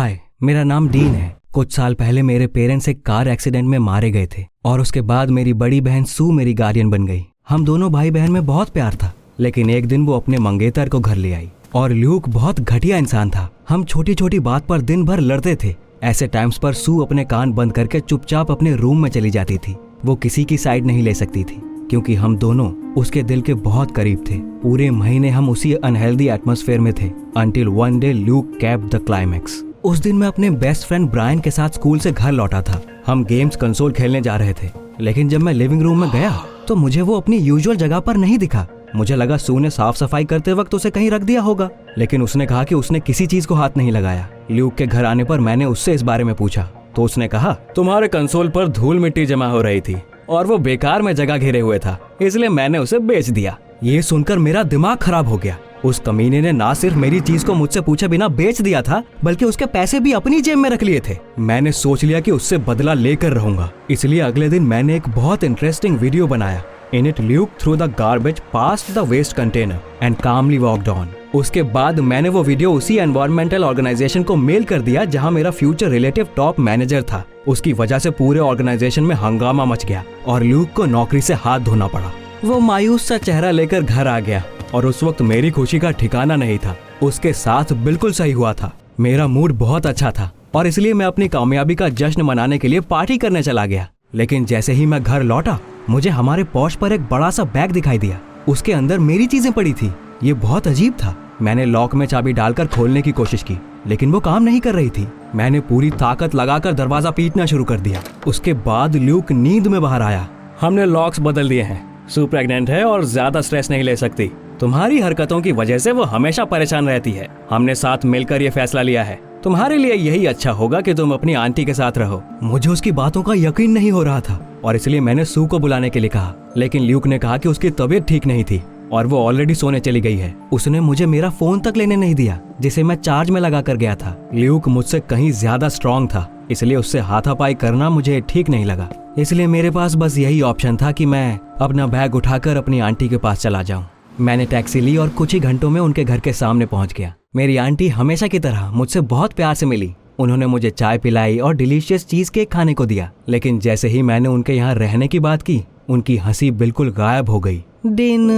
हाय, मेरा नाम डीन है। कुछ साल पहले मेरे पेरेंट्स एक कार एक्सीडेंट में मारे गए थे और उसके बाद मेरी बड़ी बहन सू मेरी गार्डियन बन गई। हम दोनों भाई बहन में बहुत प्यार था, लेकिन एक दिन वो अपने मंगेतर को घर ले आई और ल्यूक बहुत घटिया इंसान था। हम छोटी छोटी बात पर दिन भर लड़ते थे। ऐसे टाइम्स पर सू अपने कान बंद करके चुपचाप अपने रूम में चली जाती थी। वो किसी की साइड नहीं ले सकती थी क्योंकि हम दोनों उसके दिल के बहुत करीब थे। पूरे महीने हम उसी अनहेल्दी एटमॉस्फेयर में थे until one day Luke capped the climax. उस दिन मैं अपने बेस्ट फ्रेंड ब्रायन के साथ स्कूल से घर लौटा था। हम गेम्स कंसोल खेलने जा रहे थे, लेकिन जब मैं लिविंग रूम में गया तो मुझे वो अपनी यूजुअल जगह पर नहीं दिखा। मुझे लगा सू ने साफ सफाई करते वक्त उसे कहीं रख दिया होगा, लेकिन उसने कहा कि उसने किसी चीज को हाथ नहीं लगाया। ल्यूक के घर आने पर मैंने उससे इस बारे में पूछा तो उसने कहा, तुम्हारे कंसोल पर धूल मिट्टी जमा हो रही थी और वो बेकार में जगह घेरे हुए था, इसलिए मैंने उसे बेच दिया। ये सुनकर मेरा दिमाग खराब हो गया। उस कमीने ने ना सिर्फ मेरी चीज को मुझसे पूछे बिना बेच दिया था, बल्कि उसके पैसे भी अपनी जेब में रख लिए थे। मैंने सोच लिया कि उससे बदला लेकर रहूंगा, इसलिए अगले दिन मैंने एक बहुत इंटरेस्टिंग वीडियो बनाया। In it Luke through the garbage past the waste container and calmly walked on. उसके बाद मैंने वो वीडियो उसी एनवायरमेंटल ऑर्गेनाइजेशन को मेल कर दिया जहां मेरा फ्यूचर रिलेटिव टॉप मैनेजर था। उसकी वजह से पूरे ऑर्गेनाइजेशन में हंगामा मच गया और ल्यूक को नौकरी से हाथ धोना पड़ा। वो मायूस सा चेहरा लेकर घर आ गया और उस वक्त मेरी खुशी का ठिकाना नहीं था। उसके साथ बिल्कुल सही हुआ था। मेरा मूड बहुत अच्छा था और इसलिए मैं अपनी कामयाबी का जश्न मनाने के लिए पार्टी करने चला गया। लेकिन जैसे ही मैं घर लौटा, मुझे हमारे पॉश पर एक बड़ा सा बैग दिखाई दिया। उसके अंदर मेरी चीजें पड़ी थी। ये बहुत अजीब था। मैंने लॉक में चाबी डालकर खोलने की कोशिश की, लेकिन वो काम नहीं कर रही थी। मैंने पूरी ताकत लगाकर दरवाजा पीटना शुरू कर दिया। उसके बाद ल्यूक नींद में बाहर आया। हमने लॉक्स बदल दिए हैं। सू प्रेग्नेंट है और ज्यादा स्ट्रेस नहीं ले सकती। तुम्हारी हरकतों की वजह से वो हमेशा परेशान रहती है। हमने साथ मिलकर ये फैसला लिया है। तुम्हारे लिए यही अच्छा होगा कि तुम अपनी आंटी के साथ रहो। मुझे उसकी बातों का यकीन नहीं हो रहा था और इसलिए मैंने सू को बुलाने के लिए कहा, लेकिन ल्यूक ने कहा कि उसकी तबीयत ठीक नहीं थी और वो ऑलरेडी सोने चली गई है। उसने मुझे मेरा फोन तक लेने नहीं दिया, जिसे मैं चार्ज में लगा कर गया था। ल्यूक मुझसे कहीं ज्यादा स्ट्रांग था, इसलिए उससे हाथापाई करना मुझे ठीक नहीं लगा। इसलिए मेरे पास बस यही ऑप्शन था कि मैं अपना बैग उठाकर अपनी आंटी के पास चला जाऊं। मैंने टैक्सी ली और कुछ ही घंटों में उनके घर के सामने पहुंच गया। मेरी आंटी हमेशा की तरह मुझसे बहुत प्यार से मिली। उन्होंने मुझे चाय पिलाई और डिलीशियस चीज केक खाने को दिया, लेकिन जैसे ही मैंने उनके यहाँ रहने की बात की, उनकी हंसी बिल्कुल गायब हो गई। डीन,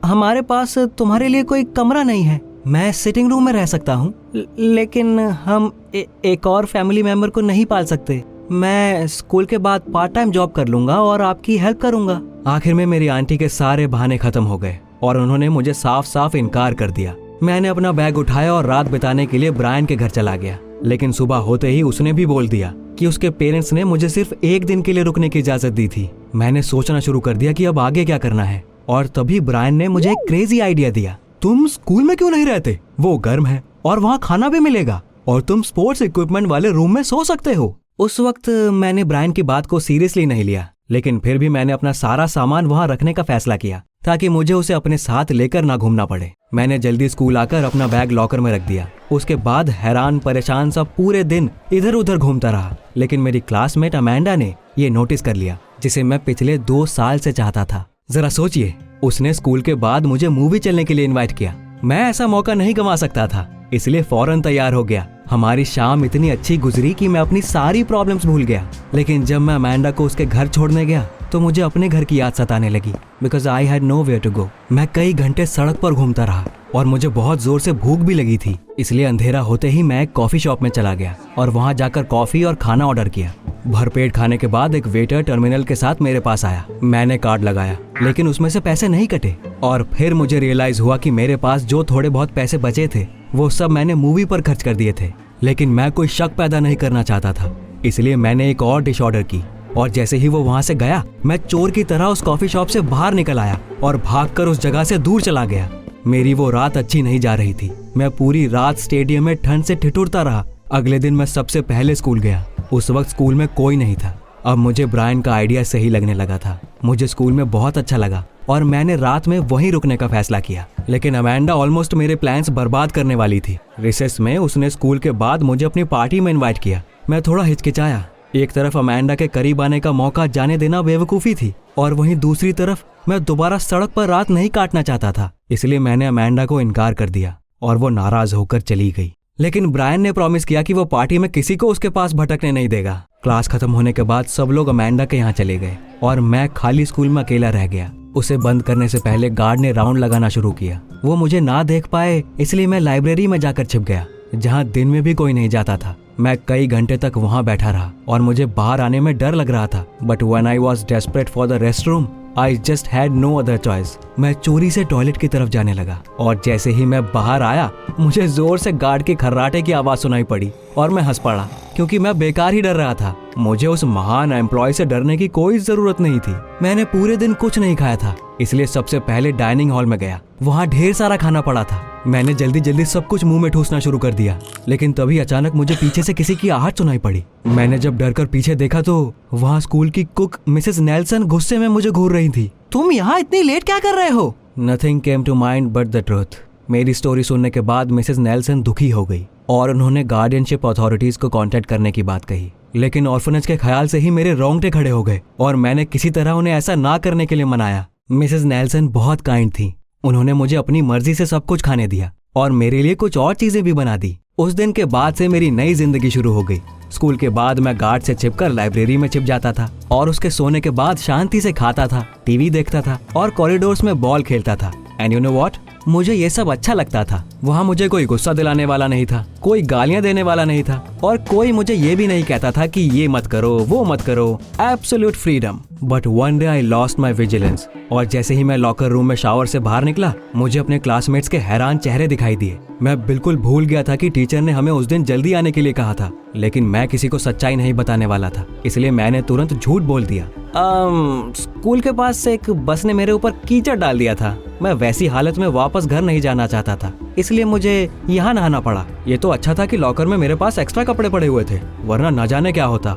हमारे पास तुम्हारे लिए कोई कमरा नहीं है। मैं सिटिंग रूम में रह सकता हूँ, लेकिन हम एक और फैमिली मेंबर को नहीं पाल सकते। मैं स्कूल के बाद पार्ट टाइम जॉब कर लूंगा और आपकी हेल्प करूंगा। आखिर में मेरी आंटी के सारे बहाने खत्म हो गए और उन्होंने मुझे साफ साफ इनकार कर दिया। मैंने अपना बैग उठाया और रात बिताने के लिए ब्रायन के घर चला गया, लेकिन सुबह होते ही उसने भी बोल दिया कि उसके पेरेंट्स ने मुझे सिर्फ एक दिन के लिए रुकने की इजाजत दी थी। मैंने सोचना शुरू कर दिया कि अब आगे क्या करना है, और तभी ब्रायन ने मुझे एक क्रेजी आइडिया दिया। तुम स्कूल में क्यों नहीं रहते? वो गर्म है और वहाँ खाना भी मिलेगा और तुम स्पोर्ट्स इक्विपमेंट वाले रूम में सो सकते हो। उस वक्त मैंने ब्रायन की बात को सीरियसली नहीं लिया, लेकिन फिर भी मैंने अपना सारा सामान वहाँ रखने का फैसला किया ताकि मुझे उसे अपने साथ लेकर ना घूमना पड़े। मैंने जल्दी स्कूल आकर अपना बैग लॉकर में रख दिया। उसके बाद हैरान परेशान सा पूरे दिन इधर उधर घूमता रहा, लेकिन मेरी क्लासमेट अमेंडा ने ये नोटिस कर लिया, जिसे मैं पिछले 2 साल से चाहता था। जरा सोचिए, उसने स्कूल के बाद मुझे मूवी चलने के लिए इन्वाइट किया। मैं ऐसा मौका नहीं गंवा सकता था, इसलिए फौरन तैयार हो गया। हमारी शाम इतनी अच्छी गुजरी कि मैं अपनी सारी प्रॉब्लम्स भूल गया। लेकिन जब मैं अमेंडा को उसके घर छोड़ने गया तो मुझे अपने घर की याद सताने लगी, because I had nowhere to go. मैं कई घंटे सड़क पर घूमता रहा और मुझे बहुत जोर से भूख भी लगी थी, इसलिए अंधेरा होते ही मैं एक कॉफी शॉप में चला गया और वहां जाकर कॉफी और खाना ऑर्डर किया। भरपेट खाने के बाद एक वेटर टर्मिनल के साथ मेरे पास आया। मैंने कार्ड लगाया, लेकिन उसमें से पैसे नहीं कटे और फिर मुझे रियलाइज हुआ कि मेरे पास जो थोड़े बहुत पैसे बचे थे वो सब मैंने मूवी पर खर्च कर दिए थे। लेकिन मैं कोई शक पैदा नहीं करना चाहता था, इसलिए मैंने एक और डिश ऑर्डर की और जैसे ही वो वहां से गया, मैं चोर की तरह उस कॉफी शॉप से बाहर निकल आया और भागकर उस जगह से दूर चला गया। मेरी वो रात अच्छी नहीं जा रही थी। मैं पूरी रात स्टेडियम में ठंड से ठिठुरता रहा। अगले दिन मैं सबसे पहले स्कूल गया। उस वक्त स्कूल में कोई नहीं था। अब मुझे ब्रायन का आइडिया सही लगने लगा था। मुझे स्कूल में बहुत अच्छा लगा और मैंने रात में वहीं रुकने का फैसला किया। लेकिन अमेंडा ऑलमोस्ट मेरे प्लान्स बर्बाद करने वाली थी। रिसेस में उसने स्कूल के बाद मुझे अपनी पार्टी में इन्वाइट किया। मैं थोड़ा हिचकिचाया। एक तरफ अमेंडा के करीब आने का मौका जाने देना बेवकूफ़ी थी और वहीं दूसरी तरफ मैं दोबारा सड़क पर रात नहीं काटना चाहता था। इसलिए मैंने अमेंडा को इनकार कर दिया और वो नाराज होकर चली गई। लेकिन ब्रायन ने प्रॉमिस किया कि वो पार्टी में किसी को उसके पास भटकने नहीं देगा। क्लास खत्म होने के बाद सब लोग अमेंडा के यहाँ चले गए और मैं खाली स्कूल में अकेला रह गया। उसे बंद करने से पहले गार्ड ने राउंड लगाना शुरू किया। वो मुझे ना देख पाए इसलिए मैं लाइब्रेरी में जाकर छिप गया, जहाँ दिन में भी कोई नहीं जाता था। मैं कई घंटे तक वहाँ बैठा रहा और मुझे बाहर आने में डर लग रहा था। But when I was desperate for the restroom, I just had no other choice. मैं चोरी से टॉयलेट की तरफ जाने लगा और जैसे ही मैं बाहर आया, मुझे जोर से गार्ड के खर्राटे की आवाज सुनाई पड़ी और मैं हंस पड़ा, क्योंकि मैं बेकार ही डर रहा था। मुझे उस महान एम्प्लॉय से डरने की कोई जरूरत नहीं थी। मैंने पूरे दिन कुछ नहीं खाया था, इसलिए सबसे पहले डाइनिंग हॉल में गया। वहाँ ढेर सारा खाना पड़ा था। मैंने जल्दी जल्दी सब कुछ मुंह में ठूसना शुरू कर दिया, लेकिन तभी अचानक मुझे पीछे से किसी की आहट सुनाई पड़ी। मैंने जब डर कर पीछे देखा तो वहाँ स्कूल की कुक मिसेस नेल्सन गुस्से में मुझे घूर रही थी। तुम यहाँ इतनी लेट क्या कर रहे हो? Nothing came to mind but the truth. मेरी स्टोरी सुनने के बाद मिसेस नेल्सन दुखी हो गई और उन्होंने गार्डियनशिप अथॉरिटीज को कांटेक्ट करने की बात कही। लेकिन ऑर्फनेज के ख्याल से ही मेरे रोंगटे खड़े हो गए और मैंने किसी तरह उन्हें ऐसा ना करने के लिए मनाया। मिसेस नेल्सन बहुत काइंड थी। उन्होंने मुझे अपनी मर्जी से सब कुछ खाने दिया और मेरे लिए कुछ और चीजें भी बना दी। उस दिन के बाद से मेरी नई जिंदगी शुरू हो गई। स्कूल के बाद मैं गार्ड से छिपकर लाइब्रेरी में छिप जाता था और उसके सोने के बाद शांति से खाता था, टीवी देखता था और कॉरिडोर्स में बॉल खेलता था। एंड यू नो व्हाट, मुझे ये सब अच्छा लगता था। वहाँ मुझे कोई गुस्सा दिलाने वाला नहीं था, कोई गालियां देने वाला नहीं था और कोई मुझे ये भी नहीं कहता था कि ये मत करो, वो मत करो। Absolute freedom. But one day I lost my vigilance और जैसे ही मैं लॉकर रूम में शावर से बाहर निकला, मुझे अपने क्लासमेट्स के हैरान चेहरे दिखाई दिए। मैं बिल्कुल भूल गया था कि टीचर ने हमें उस दिन जल्दी आने के लिए कहा था, लेकिन मैं किसी को सच्चाई नहीं बताने वाला था, इसलिए मैंने तुरंत झूठ बोल दिया। स्कूल के पास से एक बस ने मेरे ऊपर कीचड़ डाल दिया था। मैं वैसी हालत में वापस घर नहीं जाना चाहता था, इसलिए मुझे यहाँ नहाना पड़ा। ये तो अच्छा था कि लॉकर में मेरे पास एक्स्ट्रा कपड़े पड़े हुए थे, वरना न जाने क्या होता।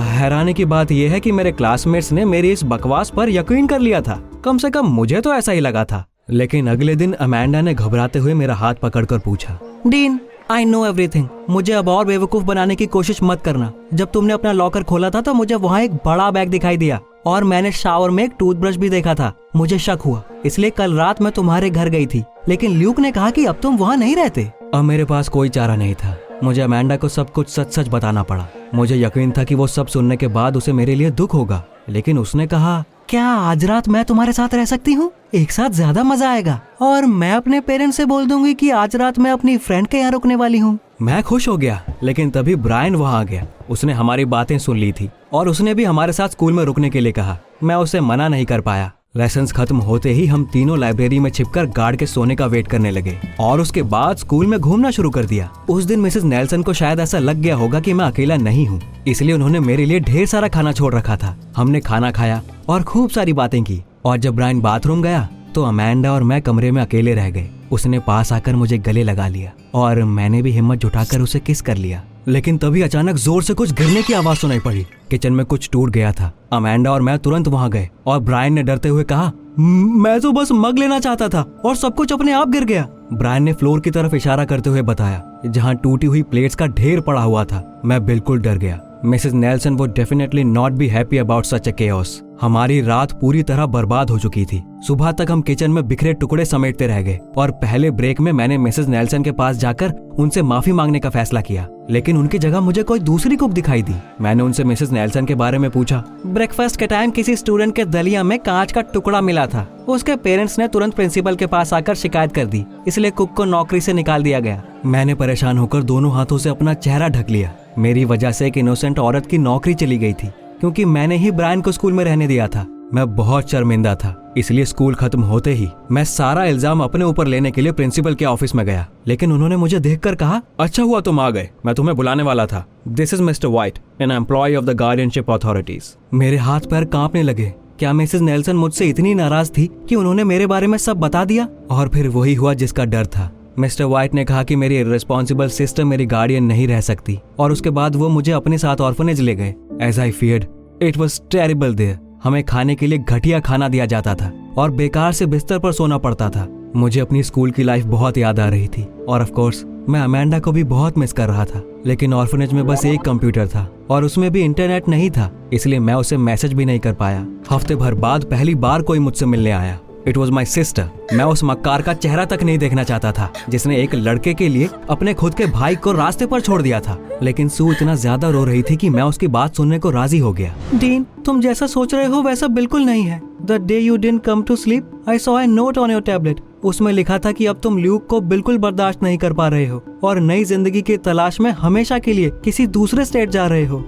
हैरानी की बात यह है कि मेरे क्लासमेट्स ने मेरी इस बकवास पर यकीन कर लिया था। कम से कम मुझे तो ऐसा ही लगा था। लेकिन अगले दिन अमेंडा ने घबराते हुए मेरा हाथ पकड़कर पूछा, डीन, आई नो एवरीथिंग। मुझे अब और बेवकूफ बनाने की कोशिश मत करना। जब तुमने अपना लॉकर खोला था तो मुझे वहाँ एक बड़ा बैग दिखाई दिया और मैंने शावर में एक टूथब्रश भी देखा था। मुझे शक हुआ, इसलिए कल रात मैं तुम्हारे घर गई थी, लेकिन ल्यूक ने कहा कि अब तुम वहाँ नहीं रहते। अब मेरे पास कोई चारा नहीं था। मुझे अमेंडा को सब कुछ सच सच बताना पड़ा। मुझे यकीन था कि वो सब सुनने के बाद उसे मेरे लिए दुख होगा, लेकिन उसने कहा, क्या आज रात मैं तुम्हारे साथ रह सकती हूँ? एक साथ ज्यादा मजा आएगा और मैं अपने पेरेंट्स से बोल दूंगी कि आज रात मैं अपनी फ्रेंड के यहाँ रुकने वाली हूँ। मैं खुश हो गया, लेकिन तभी ब्रायन वहाँ आ गया। उसने हमारी बातें सुन ली थी और उसने भी हमारे साथ स्कूल में रुकने के लिए कहा। मैं उसे मना नहीं कर पाया। लेसन्स खत्म होते ही हम तीनों लाइब्रेरी में छिपकर गार्ड के सोने का वेट करने लगे और उसके बाद स्कूल में घूमना शुरू कर दिया। उस दिन मिसेस नेल्सन को शायद ऐसा लग गया होगा कि मैं अकेला नहीं हूँ, इसलिए उन्होंने मेरे लिए ढेर सारा खाना छोड़ रखा था। हमने खाना खाया और खूब सारी बातें की और जब ब्रायन बाथरूम गया तो अमेंडा और मैं कमरे में अकेले रह गए। उसने पास आकर मुझे गले लगा लिया और मैंने भी हिम्मत जुटाकर उसे किस कर लिया। लेकिन तभी अचानक जोर से कुछ गिरने की आवाज सुनाई पड़ी। किचन में कुछ टूट गया था। अमेंडा और मैं तुरंत वहां गए और ब्रायन ने डरते हुए कहा, मैं तो बस मग लेना चाहता था और सब कुछ अपने आप गिर गया। ब्रायन ने फ्लोर की तरफ इशारा करते हुए बताया, जहां टूटी हुई प्लेट्स का ढेर पड़ा हुआ था। मैं बिल्कुल डर गया। Mrs Nelson would definitely not be happy about such a chaos. हमारी रात पूरी तरह बर्बाद हो चुकी थी। सुबह तक हम किचन में बिखरे टुकड़े समेटते रह गए और पहले ब्रेक में मैंने मिसेस नेल्सन के पास जाकर उनसे माफी मांगने का फैसला किया, लेकिन उनकी जगह मुझे कोई दूसरी कुक दिखाई दी। मैंने उनसे मिसेस नेल्सन के बारे में पूछा। ब्रेकफास्ट के टाइम किसी स्टूडेंट के दलिया में कांच का टुकड़ा मिला था। उसके पेरेंट्स ने तुरंत प्रिंसिपल के पास आकर शिकायत कर दी, इसलिए कुक को नौकरी से निकाल दिया गया। मैंने परेशान होकर दोनों हाथों से अपना चेहरा ढक लिया। मेरी वजह से एक इनोसेंट औरत की नौकरी चली गई थी, क्योंकि मैंने ही ब्रायन को स्कूल में रहने दिया था। मैं बहुत शर्मिंदा था, इसलिए स्कूल खत्म होते ही मैं सारा इल्जाम अपने ऊपर लेने के लिए प्रिंसिपल के ऑफिस में गया। लेकिन उन्होंने मुझे देखकर कहा, अच्छा हुआ तुम आ गए, मैं तुम्हें बुलाने वाला था। This is Mr White, an employee of the guardianship authorities. मेरे हाथ पैर कांपने लगे। क्या मिसेस नेल्सन मुझसे इतनी नाराज थी कि उन्होंने मेरे बारे में सब बता दिया? और फिर वही हुआ जिसका डर था। मिस्टर व्हाइट ने कहा कि मेरी इर्रेस्पॉन्सिबल सिस्टर मेरी गार्डियन नहीं रह सकती और उसके बाद वो मुझे अपने साथ ऑर्फनेज ले गए। As I feared, it was terrible there. हमें खाने के लिए घटिया खाना दिया जाता था और बेकार से बिस्तर पर सोना पड़ता था। मुझे अपनी स्कूल की लाइफ बहुत याद आ रही थी और ऑफ कोर्स मैं अमेंडा को भी बहुत मिस कर रहा था। लेकिन ऑर्फनेज में बस एक कंप्यूटर था और उसमें भी इंटरनेट नहीं था, इसलिए मैं उसे मैसेज भी नहीं कर पाया। हफ्ते भर बाद पहली बार कोई मुझसे मिलने आया। It was my sister. मैं उस मक्कार का चेहरा तक नहीं देखना चाहता था जिसने एक लड़के के लिए अपने खुद के भाई को रास्ते पर छोड़ दिया था। लेकिन सू इतना ज्यादा रो रही थी कि मैं उसकी बात सुनने को राजी हो गया। डीन, तुम जैसा सोच रहे हो वैसा बिल्कुल नहीं है। The day you didn't come to sleep I saw a note on your tablet. उसमें लिखा था कि अब तुम ल्यूक को बिल्कुल बर्दाश्त नहीं कर पा रहे हो और नई जिंदगी की तलाश में हमेशा के लिए किसी दूसरे स्टेट जा रहे हो।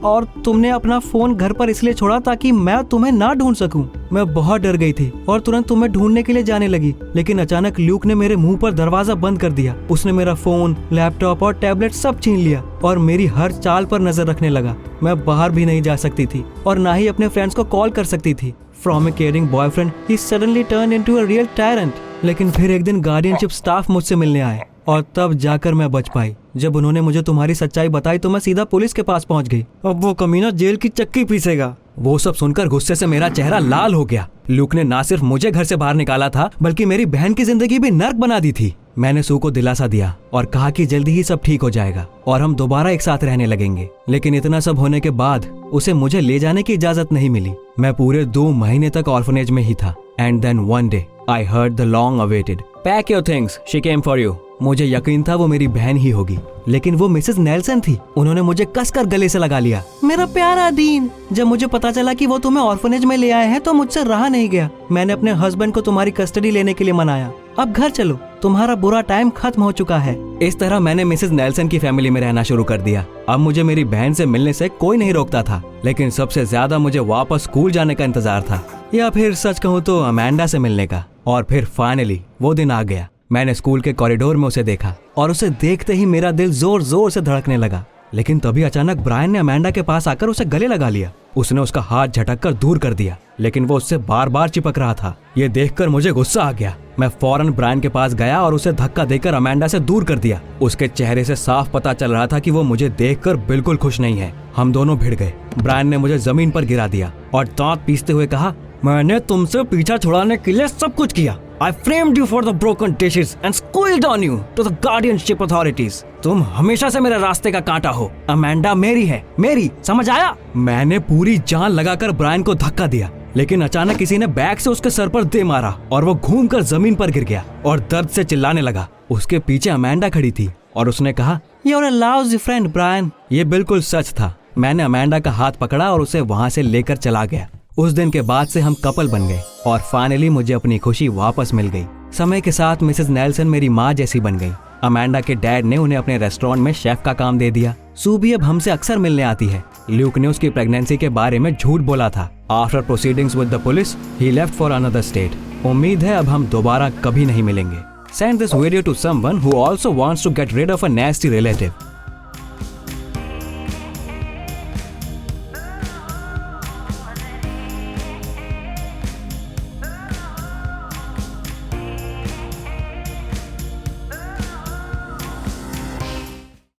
और तुमने अपना फोन घर पर इसलिए छोड़ा ताकि मैं तुम्हें ना ढूंढ सकूं। मैं बहुत डर गई थी और तुरंत तुम्हें ढूंढने के लिए जाने लगी, लेकिन अचानक ल्यूक ने मेरे मुंह पर दरवाजा बंद कर दिया। उसने मेरा फोन, लैपटॉप और टैबलेट सब छीन लिया और मेरी हर चाल पर नजर रखने लगा। मैं बाहर भी नहीं जा सकती थी और ना ही अपने फ्रेंड्स को कॉल कर सकती थी। From a caring boyfriend, he suddenly turned into a real tyrant. लेकिन फिर एक दिन गार्डियनशिप स्टाफ मुझसे मिलने आए और तब जाकर मैं बच पाई। जब उन्होंने मुझे तुम्हारी सच्चाई बताई तो मैं सीधा पुलिस के पास पहुंच गई। अब वो कमीना जेल की चक्की पीसेगा। वो सब सुनकर गुस्से से मेरा चेहरा लाल हो गया। ल्यूक ने ना सिर्फ मुझे घर से बाहर निकाला था बल्कि मेरी बहन की जिंदगी भी नर्क बना दी थी। मैंने सू को दिलासा दिया और कहा कि जल्दी ही सब ठीक हो जाएगा और हम दोबारा एक साथ रहने लगेंगे। लेकिन इतना सब होने के बाद उसे मुझे ले जाने की इजाजत नहीं मिली। मैं पूरे 2 महीने तक ऑर्फनेज में ही था। And then one day I heard the long awaited pack your things, she came for you. मुझे यकीन था वो मेरी बहन ही होगी, लेकिन वो मिसेस नेल्सन थी। उन्होंने मुझे कसकर गले से लगा लिया। मेरा प्यारा डीन, जब मुझे पता चला कि वो तुम्हें ऑर्फनेज में ले आए हैं तो मुझसे रहा नहीं गया। मैंने अपने हस्बैंड को तुम्हारी कस्टडी लेने के लिए मनाया। अब घर चलो, तुम्हारा बुरा टाइम खत्म हो चुका है। इस तरह मैंने मिसेस नेल्सन की फैमिली में रहना शुरू कर दिया। अब मुझे मेरी बहन से मिलने से कोई नहीं रोकता था, लेकिन सबसे ज्यादा मुझे वापस स्कूल जाने का इंतजार था, या फिर सच कहूँ तो अमेंडा से मिलने का। और फिर फाइनली वो दिन आ गया। मैंने स्कूल के कॉरिडोर में उसे देखा और उसे देखते ही मेरा दिल जोर जोर से धड़कने लगा। लेकिन तभी अचानक ब्रायन ने अमेंडा के पास आकर उसे गले लगा लिया। उसने उसका हाथ झटककर दूर कर दिया, लेकिन वो उससे बार बार चिपक रहा था। ये देखकर मुझे गुस्सा आ गया। मैं फौरन ब्रायन के पास गया और उसे धक्का देकर अमेंडा से दूर कर दिया। उसके चेहरे से साफ पता चल रहा था कि वो मुझे देखकर बिल्कुल खुश नहीं है। हम दोनों भिड़ गए। ब्रायन ने मुझे जमीन पर गिरा दिया और दांत पीसते हुए कहा, मैंने तुमसे पीछा छुड़ाने के लिए सब कुछ किया। I framed you for the broken dishes and squealed on you to the guardianship authorities. तुम हमेशा से मेरे रास्ते का कांटा हो। अमेंडा मेरी है, मेरी, समझ आया? मैंने पूरी जान लगाकर ब्रायन को धक्का दिया, लेकिन अचानक किसी ने बैग से उसके सर पर दे मारा और वो घूमकर जमीन पर गिर गया और दर्द से चिल्लाने लगा। उसके पीछे अमेंडा खड़ी थी और उसने कहा, You're a lousy friend, Brian. ये बिल्कुल सच था। मैंने अमेंडा का हाथ पकड़ा और उसे वहाँ से लेकर चला गया। उस दिन के बाद से हम कपल बन गए और फाइनली मुझे अपनी खुशी वापस मिल गई। समय के साथ मिसेस नेल्सन मेरी माँ जैसी बन गई। अमेंडा के डैड ने उन्हें अपने रेस्टोरेंट में शेफ का काम दे दिया। सू भी अब हमसे अक्सर मिलने आती है। ल्यूक ने उसकी प्रेगनेंसी के बारे में झूठ बोला था। After proceedings with the police he left for another state. उम्मीद है अब हम दोबारा कभी नहीं मिलेंगे। Send this video to someone who also wants to get rid of a nasty relative.